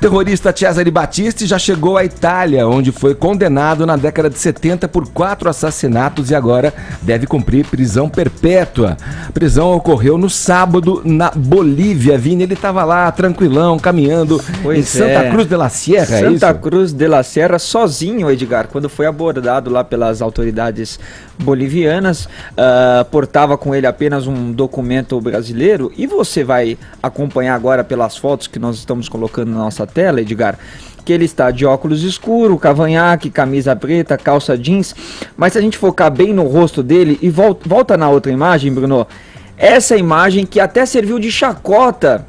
terrorista Cesare Battisti já chegou à Itália, onde foi condenado na década de 70 por 4 assassinatos e agora deve cumprir prisão perpétua. A prisão ocorreu no sábado na Bolívia. Vini, ele estava lá tranquilão, caminhando em Santa Cruz de la Sierra, é isso? Santa Cruz de la Sierra, sozinho, Edgar, quando foi abordado lá pelas autoridades bolivianas, portava com ele apenas um documento brasileiro, e você vai acompanhar agora pelas fotos que nós estamos colocando na nossa tela, Edgar, que ele está de óculos escuros, cavanhaque, camisa preta, calça jeans, mas se a gente focar bem no rosto dele e volta na outra imagem, Bruno, essa imagem que até serviu de chacota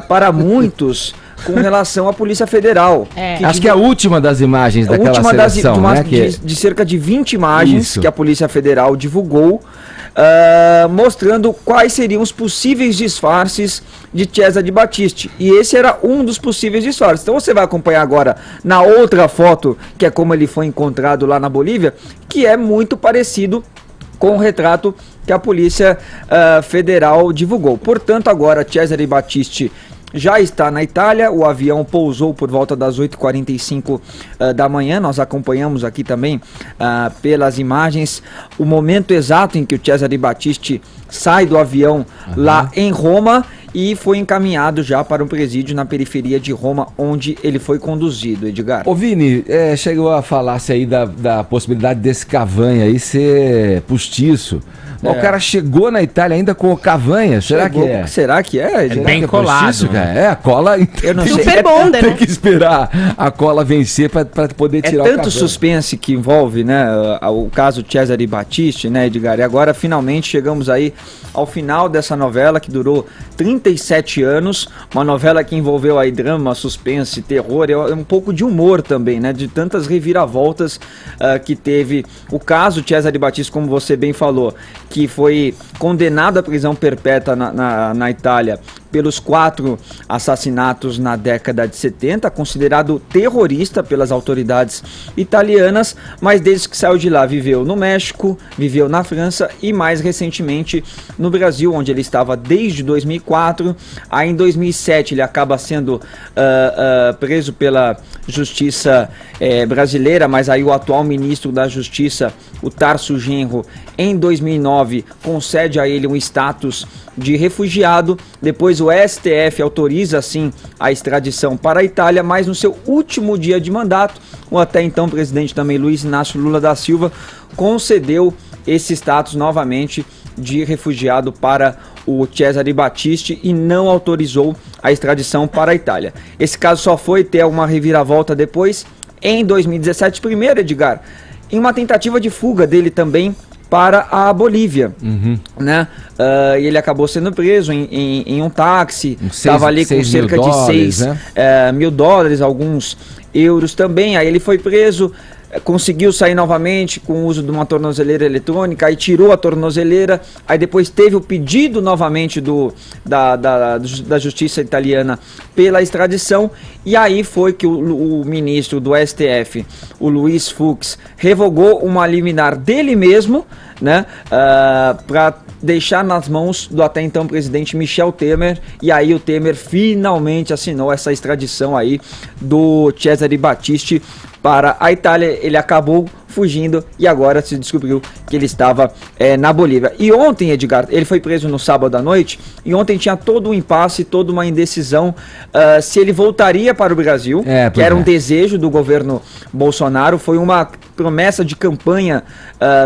para muitos com relação à Polícia Federal. Acho que é a última das imagens daquela seleção, né? De cerca de 20 imagens que a Polícia Federal divulgou, mostrando quais seriam os possíveis disfarces de Cesare Battisti. E esse era um dos possíveis disfarces. Então você vai acompanhar agora na outra foto, que é como ele foi encontrado lá na Bolívia, que é muito parecido com o retrato que a Polícia Federal divulgou. Portanto, agora Cesare Battisti já está na Itália. O avião pousou por volta das 8h45 da manhã. Nós acompanhamos aqui também pelas imagens o momento exato em que o Cesare Battisti sai do avião lá em Roma e foi encaminhado já para um presídio na periferia de Roma, onde ele foi conduzido, Edgar. Ô Vini, chegou a falar-se aí da possibilidade desse Cavanha aí ser postiço. O cara chegou na Itália ainda com o Cavanha, será que é? Será que é? É bem colado. Postiço, cara? A cola... Eu não sei. Super bonder, Tem né? que esperar a cola vencer para poder tirar o Cavanha. É tanto suspense que envolve, né, o caso Cesare Battisti, né, Edgar? E agora finalmente chegamos aí ao final dessa novela que durou 37 anos, uma novela que envolveu aí drama, suspense, terror, um pouco de humor também, né, de tantas reviravoltas que teve o caso Cesare Battisti, como você bem falou, que foi condenado à prisão perpétua na Itália pelos 4 assassinatos na década de 70, considerado terrorista pelas autoridades italianas, mas desde que saiu de lá viveu no México, viveu na França e mais recentemente no Brasil, onde ele estava desde 2004. Aí em 2007 ele acaba sendo preso pela justiça brasileira, mas aí o atual ministro da Justiça, o Tarso Genro, em 2009 concede a ele um status de refugiado. Depois o STF autoriza sim a extradição para a Itália, mas no seu último dia de mandato, o até então presidente também Luiz Inácio Lula da Silva concedeu esse status novamente de refugiado para o Cesare Battisti e não autorizou a extradição para a Itália. Esse caso só foi ter uma reviravolta depois, em 2017, primeiro, Edgar, em uma tentativa de fuga dele também para a Bolívia, né? E ele acabou sendo preso em um táxi, estava ali com cerca de $6.000, alguns euros também. Aí ele foi preso, conseguiu sair novamente com o uso de uma tornozeleira eletrônica, aí tirou a tornozeleira, aí depois teve o pedido novamente da justiça italiana pela extradição, e aí foi que o ministro do STF, o Luiz Fux, revogou uma liminar dele mesmo, né, para deixar nas mãos do até então presidente Michel Temer, e aí o Temer finalmente assinou essa extradição aí do Cesare Battisti para a Itália. Ele acabou fugindo e agora se descobriu que ele estava na Bolívia. E ontem, Edgar, ele foi preso no sábado à noite, e ontem tinha todo um impasse, toda uma indecisão se ele voltaria para o Brasil, que era um desejo do governo Bolsonaro, foi uma promessa de campanha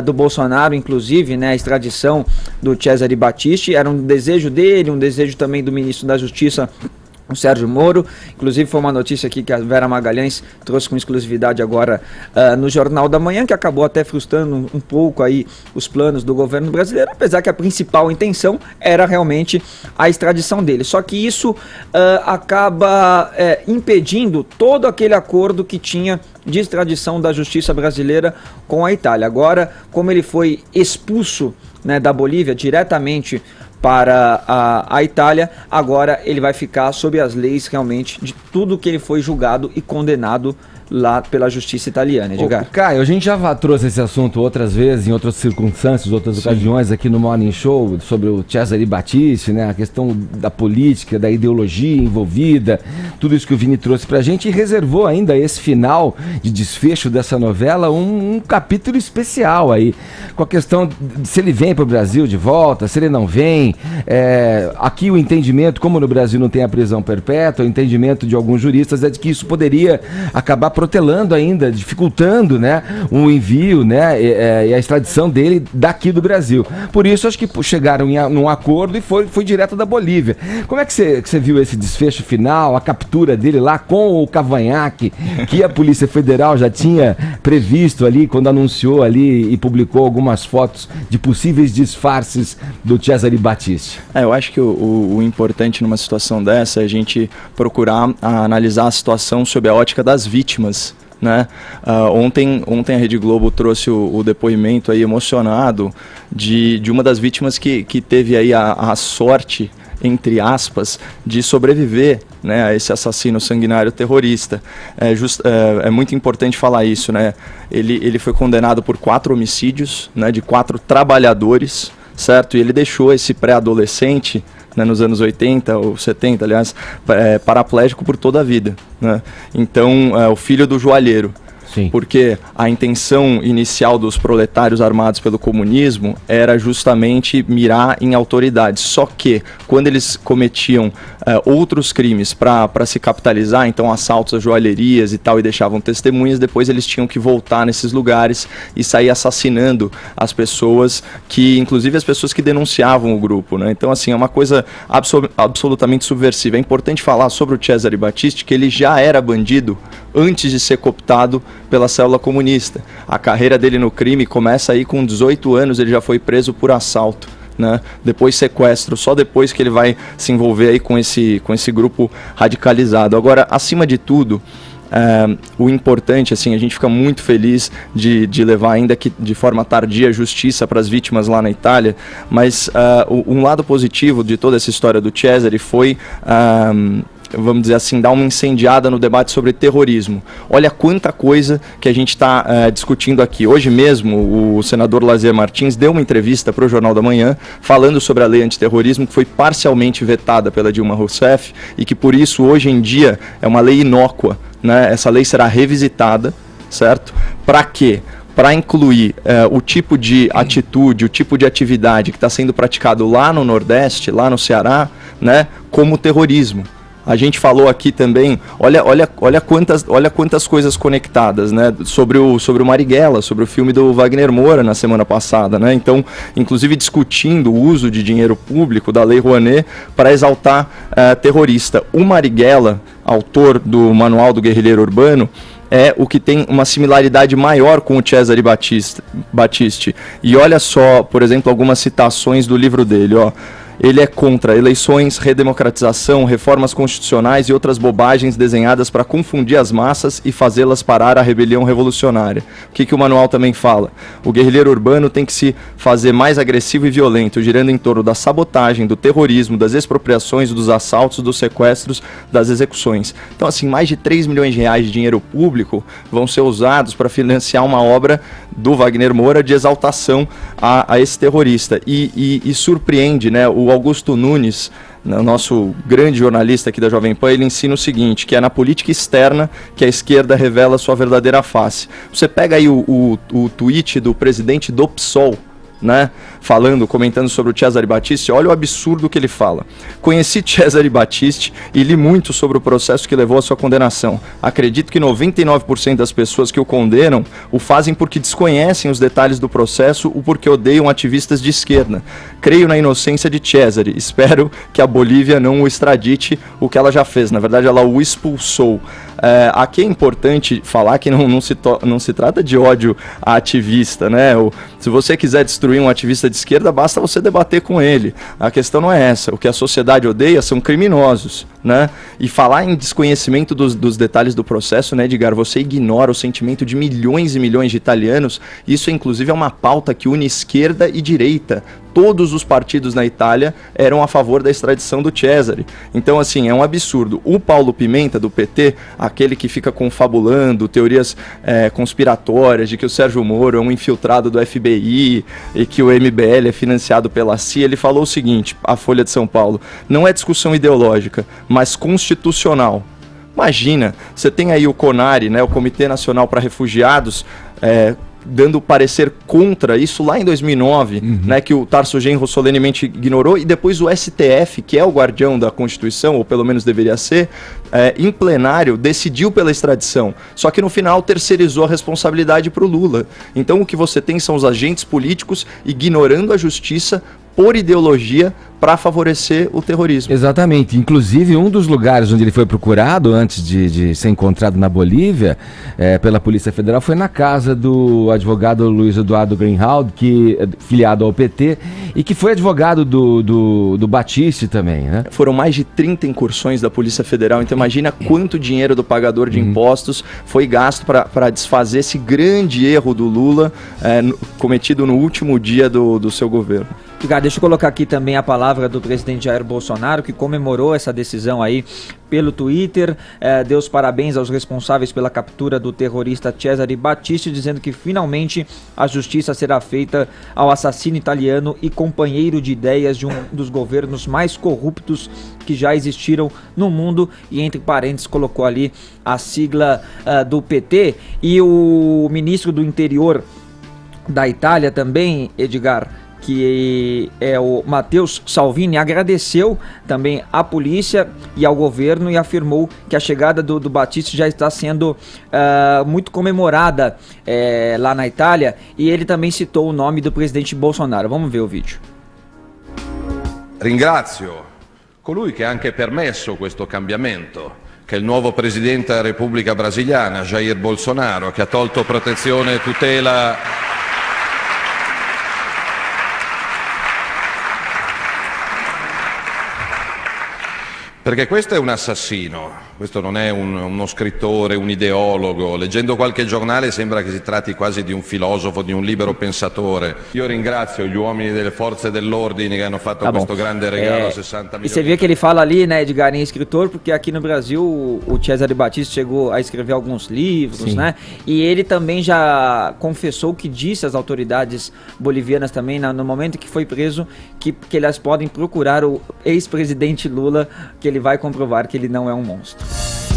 do Bolsonaro, inclusive, né, a extradição do Cesare Battisti, era um desejo dele, um desejo também do ministro da Justiça, o Sérgio Moro. Inclusive foi uma notícia aqui que a Vera Magalhães trouxe com exclusividade agora no Jornal da Manhã, que acabou até frustrando um pouco aí os planos do governo brasileiro, apesar que a principal intenção era realmente a extradição dele. Só que isso acaba impedindo todo aquele acordo que tinha de extradição da justiça brasileira com a Itália. Agora, como ele foi expulso, né, da Bolívia diretamente para a Itália, agora ele vai ficar sob as leis realmente de tudo que ele foi julgado e condenado lá pela justiça italiana, Edgar. Caio, a gente já trouxe esse assunto outras vezes, em outras circunstâncias, outras ocasiões aqui no Morning Show, sobre o Cesare Battisti, né? A questão da política, da ideologia envolvida, tudo isso que o Vini trouxe pra gente, e reservou ainda esse final de desfecho dessa novela um capítulo especial aí, com a questão de se ele vem pro Brasil de volta, se ele não vem. Aqui o entendimento, como no Brasil não tem a prisão perpétua, o entendimento de alguns juristas é de que isso poderia acabar protelando ainda, dificultando, né, o envio, né, e a extradição dele daqui do Brasil. Por isso, acho que chegaram num acordo e foi direto da Bolívia. Como é que você viu esse desfecho final, a captura dele lá com o cavanhaque, que a Polícia Federal já tinha previsto ali, quando anunciou ali e publicou algumas fotos de possíveis disfarces do Cesare Battisti? Eu acho que o importante numa situação dessa é a gente procurar analisar a situação sob a ótica das vítimas, né? Ontem a Rede Globo trouxe o depoimento aí emocionado de uma das vítimas que teve aí a sorte, entre aspas, de sobreviver, né, a esse assassino sanguinário terrorista. É muito importante falar isso, né? Ele foi condenado por 4 homicídios, né, de 4 trabalhadores, certo? E ele deixou esse pré-adolescente, né, nos anos 80 ou 70, aliás, paraplégico por toda a vida, né? Então, o filho do joalheiro. Sim. Porque a intenção inicial dos proletários armados pelo comunismo era justamente mirar em autoridades. Só que, quando eles cometiam outros crimes para se capitalizar, então assaltos a joalherias e tal, e deixavam testemunhas, depois eles tinham que voltar nesses lugares e sair assassinando as pessoas, inclusive as pessoas que denunciavam o grupo, né? Então, assim, é uma coisa absolutamente subversiva. É importante falar sobre o Cesare Battisti, que ele já era bandido antes de ser cooptado pela célula comunista. A carreira dele no crime começa aí com 18 anos, ele já foi preso por assalto, né? Depois sequestro, só depois que ele vai se envolver aí com esse grupo radicalizado. Agora, acima de tudo, o importante, assim, a gente fica muito feliz de levar, ainda que de forma tardia, justiça para as vítimas lá na Itália, mas um lado positivo de toda essa história do Cesare foi vamos dizer assim, dar uma incendiada no debate sobre terrorismo. Olha quanta coisa que a gente está discutindo aqui. Hoje mesmo, o senador Lazier Martins deu uma entrevista para o Jornal da Manhã, falando sobre a lei antiterrorismo, que foi parcialmente vetada pela Dilma Rousseff, e que por isso, hoje em dia, é uma lei inócua, né? Essa lei será revisitada, certo? Para quê? Para incluir o tipo de atitude, o tipo de atividade que está sendo praticado lá no Nordeste, lá no Ceará, né, como terrorismo. A gente falou aqui também, olha quantas coisas conectadas, né, sobre o Marighella, sobre o filme do Wagner Moura na semana passada, né? Então, inclusive discutindo o uso de dinheiro público da Lei Rouanet para exaltar terrorista. O Marighella, autor do Manual do Guerrilheiro Urbano, é o que tem uma similaridade maior com o Cesare Battisti. E olha só, por exemplo, algumas citações do livro dele, ó. Ele é contra eleições, redemocratização, reformas constitucionais e outras bobagens desenhadas para confundir as massas e fazê-las parar a rebelião revolucionária. O que o manual também fala? O guerrilheiro urbano tem que se fazer mais agressivo e violento, girando em torno da sabotagem, do terrorismo, das expropriações, dos assaltos, dos sequestros, das execuções. Então, assim, mais de 3 milhões de reais de dinheiro público vão ser usados para financiar uma obra do Wagner Moura de exaltação a esse terrorista. E surpreende, né? O Augusto Nunes, o nosso grande jornalista aqui da Jovem Pan, ele ensina o seguinte, que é na política externa que a esquerda revela sua verdadeira face. Você pega aí o tweet do presidente do PSOL, né, comentando sobre o Cesare Battisti, olha o absurdo que ele fala. Conheci Cesare Battisti e li muito sobre o processo que levou à sua condenação. Acredito que 99% das pessoas que o condenam o fazem porque desconhecem os detalhes do processo ou porque odeiam ativistas de esquerda. Creio na inocência de Cesare. Espero que a Bolívia não o extradite, o que ela já fez. Na verdade, ela o expulsou. Aqui é importante falar que não se trata de ódio a ativista, né? Se você quiser destruir um ativista de esquerda, basta você debater com ele. A questão não é essa. O que a sociedade odeia são criminosos, né? E falar em desconhecimento dos detalhes do processo, né, Edgar? Você ignora o sentimento de milhões e milhões de italianos. Isso, inclusive, é uma pauta que une esquerda e direita. Todos os partidos na Itália eram a favor da extradição do Cesare. Então, assim, é um absurdo. O Paulo Pimenta, do PT, aquele que fica confabulando teorias conspiratórias de que o Sérgio Moro é um infiltrado do FBI e que o MBL é financiado pela CIA, ele falou o seguinte, a Folha de São Paulo: não é discussão ideológica, mas constitucional. Imagina, você tem aí o CONARE, né, o Comitê Nacional para Refugiados, dando parecer contra isso lá em 2009, né, que o Tarso Genro solenemente ignorou, e depois o STF, que é o guardião da Constituição, ou pelo menos deveria ser, em plenário, decidiu pela extradição. Só que no final terceirizou a responsabilidade para o Lula. Então o que você tem são os agentes políticos ignorando a justiça por ideologia para favorecer o terrorismo. Exatamente. Inclusive, um dos lugares onde ele foi procurado antes de ser encontrado na Bolívia pela Polícia Federal foi na casa do advogado Luiz Eduardo Greenhalgh, que é filiado ao PT e que foi advogado do Battisti também, né? Foram mais de 30 incursões da Polícia Federal, então imagina quanto dinheiro do pagador de impostos foi gasto para desfazer esse grande erro do Lula cometido no último dia do seu governo. Edgar, deixa eu colocar aqui também a palavra do presidente Jair Bolsonaro, que comemorou essa decisão aí pelo Twitter, deu os parabéns aos responsáveis pela captura do terrorista Cesare Battisti, dizendo que finalmente a justiça será feita ao assassino italiano e companheiro de ideias de um dos governos mais corruptos que já existiram no mundo, e entre parênteses colocou ali a sigla do PT. E o ministro do Interior da Itália também, Edgar, que é o Matteo Salvini, agradeceu também à polícia e ao governo e afirmou que a chegada do Battisti já está sendo muito comemorada lá na Itália, e ele também citou o nome do presidente Bolsonaro. Vamos ver o vídeo. Ringrazio colui che ha anche permesso questo cambiamento, che è il nuovo presidente della Repubblica Brasiliana, Jair Bolsonaro, che ha tolto protezione e tutela perché questo è un assassino, questo non è uno scrittore, un ideologo. Leggendo qualche giornale sembra che si tratti quasi di un filosofo, di un libero pensatore. Io ringrazio gli uomini delle forze dell'ordine che hanno fatto questo grande regalo a 60 milioni. E você vê que ele fala ali, né, Edgar, em escritor, porque aqui no Brasil o Cesare Battisti chegou a escrever alguns livros, sim, né? E ele também já confessou que disse às autoridades bolivianas também, no momento que foi preso, que elas podem procurar o ex-presidente Lula, que ele vai comprovar que ele não é um monstro.